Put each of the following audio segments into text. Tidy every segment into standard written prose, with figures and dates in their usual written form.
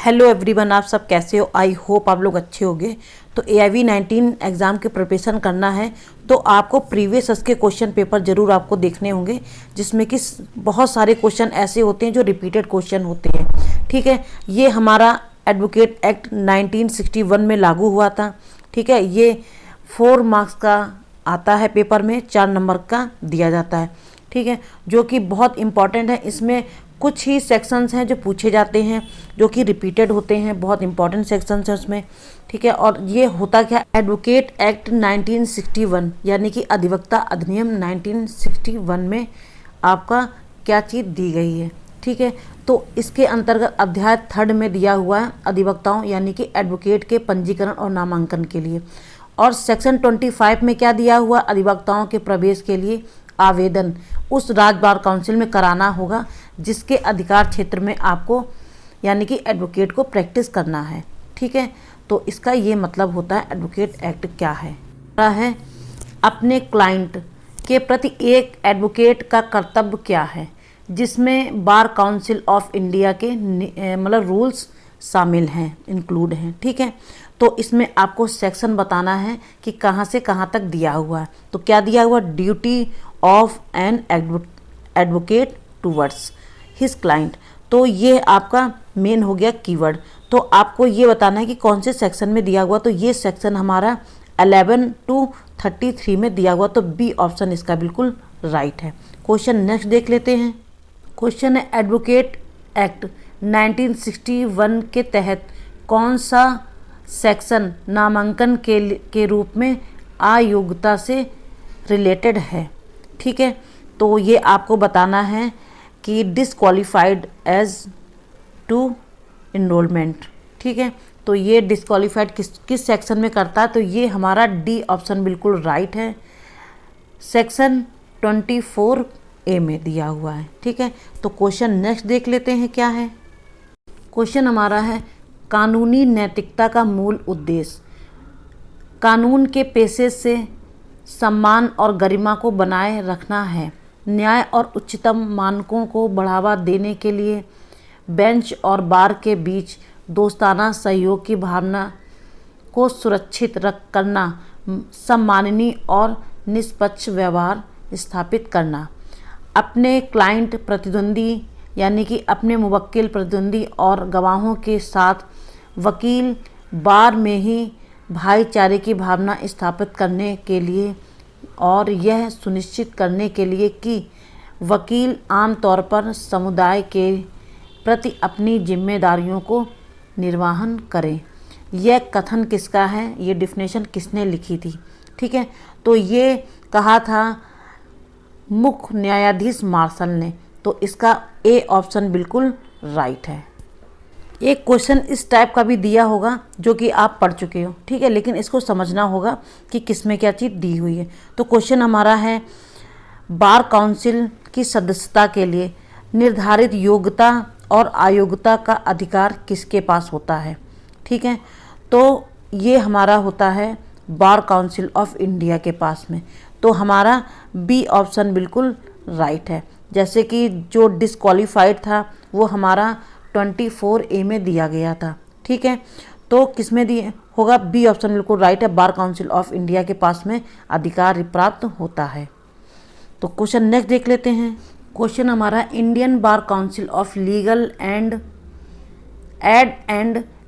Hello everyone, आप सब कैसे हो? आई होप आप लोग अच्छे होंगे। तो AIV 19 एग्ज़ाम की प्रिपरेशन करना है तो आपको प्रीवियस ईयर के क्वेश्चन पेपर ज़रूर आपको देखने होंगे, जिसमें कि बहुत सारे क्वेश्चन ऐसे होते हैं जो रिपीटेड क्वेश्चन होते हैं। ठीक है, ये हमारा एडवोकेट एक्ट 1961 में लागू हुआ था। ठीक है, ये 4 मार्क्स का आता है, पेपर में 4 नंबर का दिया जाता है। ठीक है, जो कि बहुत इम्पॉर्टेंट है। इसमें कुछ ही सेक्शंस हैं जो पूछे जाते हैं, जो कि रिपीटेड होते हैं, बहुत इंपॉर्टेंट सेक्शंस हैं उसमें। ठीक है, और ये होता क्या, एडवोकेट एक्ट 1961 यानी कि अधिवक्ता अधिनियम 1961 में आपका क्या चीज़ दी गई है। ठीक है, तो इसके अंतर्गत अध्याय 3 में दिया हुआ है अधिवक्ताओं यानी कि एडवोकेट के पंजीकरण और नामांकन के लिए। और सेक्शन 25 में क्या दिया हुआ, अधिवक्ताओं के प्रवेश के लिए आवेदन उस राज्य बार काउंसिल में कराना होगा जिसके अधिकार क्षेत्र में आपको यानी कि एडवोकेट को प्रैक्टिस करना है। ठीक है, तो इसका ये मतलब होता है एडवोकेट एक्ट क्या है अपने क्लाइंट के प्रति एक एडवोकेट का कर्तव्य क्या है, जिसमें बार काउंसिल ऑफ इंडिया के मतलब रूल्स शामिल हैं, इंक्लूड हैं। ठीक है, तो इसमें आपको सेक्शन बताना है कि कहाँ से कहाँ तक दिया हुआ है। तो क्या दिया हुआ, duty of an advocate towards his client. तो ये आपका मेन हो गया कीवर्ड। तो आपको ये बताना है कि कौन से सेक्शन में दिया हुआ। तो ये सेक्शन हमारा 11 to 33 में दिया हुआ। तो बी ऑप्शन इसका बिल्कुल राइट है। क्वेश्चन नेक्स्ट देख लेते हैं। क्वेश्चन है, एडवोकेट एक्ट 1961 के तहत कौन सा सेक्शन नामांकन के रूप में अयोग्यता से रिलेटेड है। ठीक है, तो ये आपको बताना है कि डिसक्वालीफाइड एज टू इनरोलमेंट। ठीक है, तो ये डिसक्वालीफाइड किस सेक्शन में करता है, तो ये हमारा डी ऑप्शन बिल्कुल राइट है, सेक्शन 24A में दिया हुआ है। ठीक है, तो क्वेश्चन नेक्स्ट देख लेते हैं क्या है। क्वेश्चन हमारा है, कानूनी नैतिकता का मूल उद्देश्य कानून के पेशे से सम्मान और गरिमा को बनाए रखना है। न्याय और उच्चतम मानकों को बढ़ावा देने के लिए बेंच और बार के बीच दोस्ताना सहयोग की भावना को सुरक्षित करना, सम्माननीय और निष्पक्ष व्यवहार स्थापित करना, अपने क्लाइंट प्रतिद्वंदी यानी कि अपने मुवक्किल प्रतिद्वंदी और गवाहों के साथ वकील बार में ही भाईचारे की भावना स्थापित करने के लिए, और यह सुनिश्चित करने के लिए कि वकील आमतौर पर समुदाय के प्रति अपनी जिम्मेदारियों को निर्वहन करें। यह कथन किसका है, ये डिफिनेशन किसने लिखी थी। ठीक है, तो ये कहा था मुख्य न्यायाधीश मार्शल ने। तो इसका ए ऑप्शन बिल्कुल राइट है। एक क्वेश्चन इस टाइप का भी दिया होगा जो कि आप पढ़ चुके हो। ठीक है, लेकिन इसको समझना होगा कि किस में क्या चीज़ दी हुई है। तो क्वेश्चन हमारा है, बार काउंसिल की सदस्यता के लिए निर्धारित योग्यता और अयोग्यता का अधिकार किसके पास होता है। ठीक है, तो ये हमारा होता है बार काउंसिल ऑफ इंडिया के पास में। तो हमारा बी ऑप्शन बिल्कुल राइट है। जैसे कि जो डिसक्वालीफाइड था वो हमारा 24A में दिया गया था। ठीक है, तो किस में दिए होगा, बी ऑप्शन बिल्कुल राइट है, बार काउंसिल ऑफ इंडिया के पास में अधिकार प्राप्त होता है। तो क्वेश्चन नेक्स्ट देख लेते हैं। क्वेश्चन हमारा, Indian bar council of legal and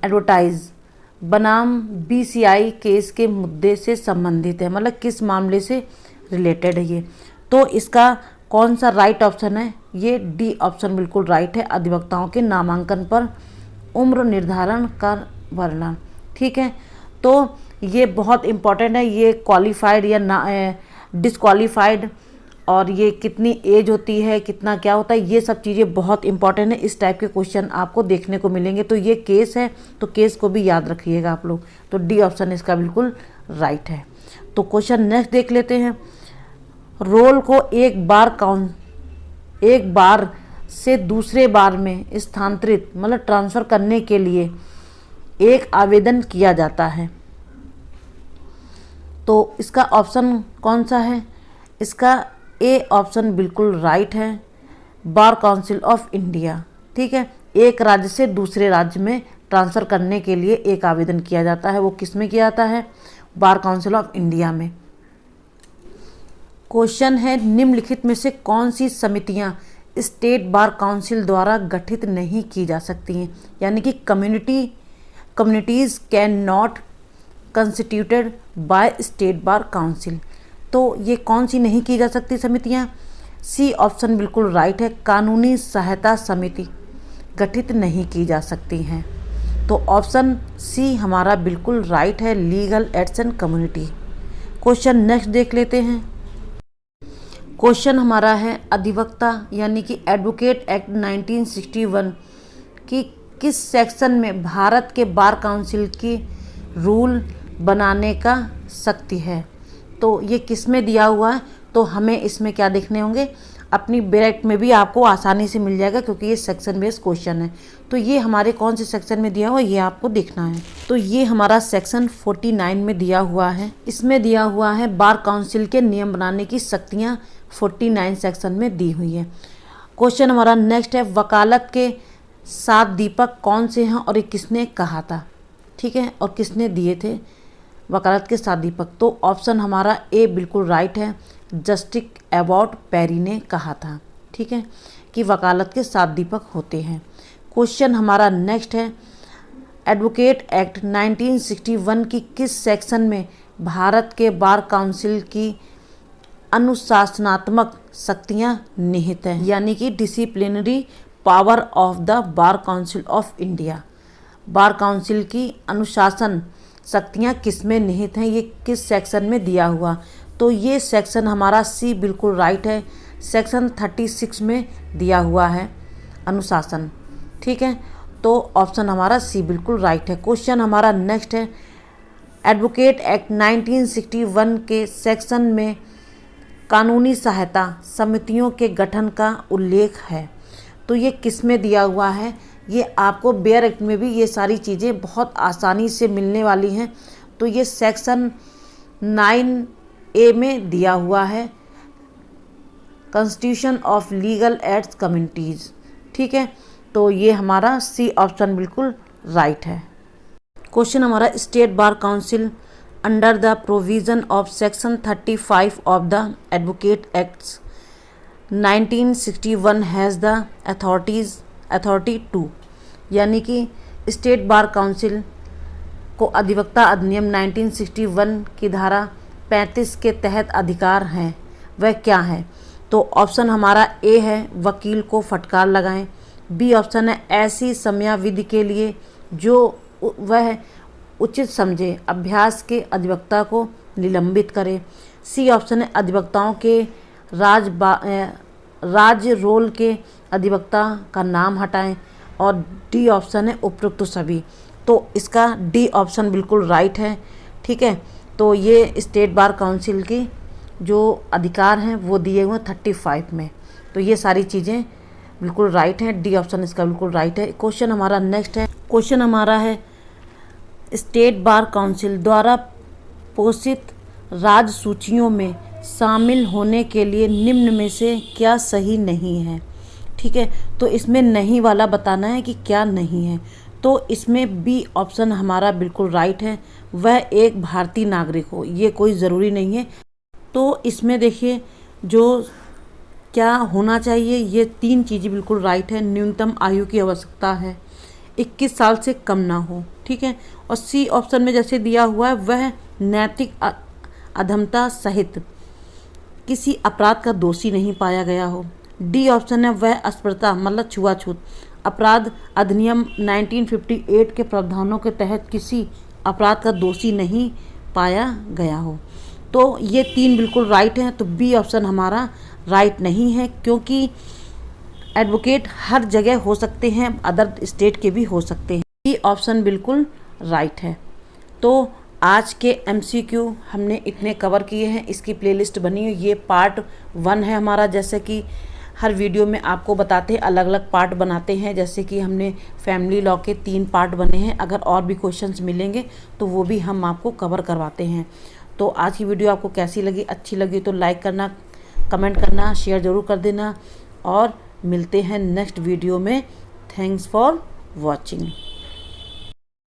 advertise बनाम BCI केस के मुद्दे से संबंधित है, मतलब किस मामले से रिलेटेड है ये। तो इसका कौन सा राइट ऑप्शन है, ये डी ऑप्शन बिल्कुल राइट है, अधिवक्ताओं के नामांकन पर उम्र निर्धारण का वर्णन। ठीक है, तो ये बहुत इम्पॉर्टेंट है, ये क्वालिफाइड या ना डिसक्वालीफाइड और ये कितनी एज होती है, कितना क्या होता है, ये सब चीज़ें बहुत इंपॉर्टेंट है। इस टाइप के क्वेश्चन आपको देखने को मिलेंगे। तो ये केस है, तो केस को भी याद रखिएगा आप लोग। तो डी ऑप्शन इसका बिल्कुल राइट है। तो क्वेश्चन नेक्स्ट देख लेते हैं। रोल को एक बार से दूसरे बार में स्थानांतरित मतलब ट्रांसफ़र करने के लिए एक आवेदन किया जाता है। तो इसका ऑप्शन कौन सा है, इसका ए ऑप्शन बिल्कुल राइट है, बार काउंसिल ऑफ इंडिया। ठीक है, एक राज्य से दूसरे राज्य में ट्रांसफ़र करने के लिए एक आवेदन किया जाता है। वो किस में किया जाता है? बार काउंसिल ऑफ इंडिया में। क्वेश्चन है, निम्नलिखित में से कौन सी समितियां स्टेट बार काउंसिल द्वारा गठित नहीं की जा सकती हैं? यानी कि communities can not constituted by state bar council. तो ये कौन सी नहीं की जा सकती समितियां? सी ऑप्शन बिल्कुल राइट है, कानूनी सहायता समिति गठित नहीं की जा सकती हैं। तो ऑप्शन सी हमारा बिल्कुल राइट है, legal aids and community. Question next देख लेते हैं। क्वेश्चन हमारा है, अधिवक्ता यानी कि एडवोकेट एक्ट 1961 की किस सेक्शन में भारत के बार काउंसिल की रूल बनाने का शक्ति है? तो ये किस में दिया हुआ है? तो हमें इसमें क्या देखने होंगे, अपनी ब्रैकेट में भी आपको आसानी से मिल जाएगा क्योंकि ये सेक्शन बेस्ड क्वेश्चन है। तो ये हमारे कौन से सेक्शन में दिया हुआ है ये आपको देखना है। तो ये हमारा सेक्शन 49 में दिया हुआ है। इसमें दिया हुआ है बार काउंसिल के नियम बनाने की शक्तियाँ 49 सेक्शन में दी हुई है। क्वेश्चन हमारा नेक्स्ट है, वकालत के 7 दीपक कौन से हैं और ये किसने कहा था? ठीक है, और किसने दिए थे वकालत के 7 दीपक? तो ऑप्शन हमारा ए बिल्कुल राइट है, जस्टिस एबॉट पेरी ने कहा था। ठीक है, कि वकालत के 7 दीपक होते हैं। क्वेश्चन हमारा नेक्स्ट है, एडवोकेट एक्ट 1961 की किस सेक्शन में भारत के बार काउंसिल की अनुशासनात्मक शक्तियाँ निहित हैं? यानी कि disciplinary power of the bar council of India. Bar council की अनुशासन शक्तियाँ किस में निहित हैं, ये किस सेक्शन में दिया हुआ? तो ये सेक्शन हमारा सी बिल्कुल राइट है, सेक्शन 36 में दिया हुआ है अनुशासन। ठीक है, तो ऑप्शन हमारा सी बिल्कुल राइट है। क्वेश्चन हमारा नेक्स्ट है, एडवोकेट एक्ट 1961 के सेक्शन में कानूनी सहायता समितियों के गठन का उल्लेख है। तो ये किस में दिया हुआ है? ये आपको बेयर एक्ट में भी ये सारी चीज़ें बहुत आसानी से मिलने वाली हैं। तो ये सेक्शन 9A में दिया हुआ है, constitution of legal aids communities. ठीक है, तो ये हमारा सी ऑप्शन बिल्कुल राइट है। क्वेश्चन हमारा, state bar council under the provision of section 35 of the advocate acts 1961 has the authority to. यानी कि स्टेट बार काउंसिल को अधिवक्ता अधिनियम 1961 की धारा 35 के तहत अधिकार हैं, वह क्या है? तो ऑप्शन हमारा ए है, वकील को फटकार लगाएं। बी ऑप्शन है, ऐसी समयावधि के लिए जो वह उचित समझे अभ्यास के अधिवक्ता को निलंबित करे। सी ऑप्शन है, अधिवक्ताओं के राज्य रोल के अधिवक्ता का नाम हटाएं। और डी ऑप्शन है, उपरोक्त सभी। तो इसका डी ऑप्शन बिल्कुल राइट है। ठीक है, तो ये स्टेट बार काउंसिल की जो अधिकार हैं वो दिए हुए 35 में। तो ये सारी चीज़ें बिल्कुल राइट हैं, डी ऑप्शन इसका बिल्कुल राइट है। क्वेश्चन हमारा नेक्स्ट है, क्वेश्चन हमारा है, स्टेट बार काउंसिल द्वारा पोषित राज्य सूचियों में शामिल होने के लिए निम्न में से क्या सही नहीं है? ठीक है, तो इसमें नहीं वाला बताना है कि क्या नहीं है। तो इसमें बी ऑप्शन हमारा बिल्कुल राइट है, वह एक भारतीय नागरिक हो। ये कोई ज़रूरी नहीं है। तो इसमें देखिए जो क्या होना चाहिए, ये 3 चीज़ें बिल्कुल राइट है। न्यूनतम आयु की आवश्यकता है, 21 साल से कम ना हो। ठीक है, और सी ऑप्शन में जैसे दिया हुआ है, वह नैतिक अधमता सहित किसी अपराध का दोषी नहीं पाया गया हो। डी ऑप्शन है, वह अस्पृश्यता मतलब छुआछूत अपराध अधिनियम 1958 के प्रावधानों के तहत किसी अपराध का दोषी नहीं पाया गया हो। तो ये 3 बिल्कुल राइट हैं। तो बी ऑप्शन हमारा राइट नहीं है, क्योंकि एडवोकेट हर जगह हो सकते हैं, अदर स्टेट के भी हो सकते हैं। बी ऑप्शन बिल्कुल राइट है। तो आज के MCQ हमने इतने कवर किए हैं। इसकी प्लेलिस्ट बनी हुई, ये पार्ट 1 है हमारा। जैसे कि हर वीडियो में आपको बताते हैं, अलग अलग पार्ट बनाते हैं। जैसे कि हमने फैमिली लॉ के 3 पार्ट बने हैं। अगर और भी क्वेश्चंस मिलेंगे तो वो भी हम आपको कवर करवाते हैं। तो आज की वीडियो आपको कैसी लगी? अच्छी लगी तो लाइक करना, कमेंट करना, शेयर ज़रूर कर देना और मिलते हैं नेक्स्ट वीडियो में। Thanks for watching.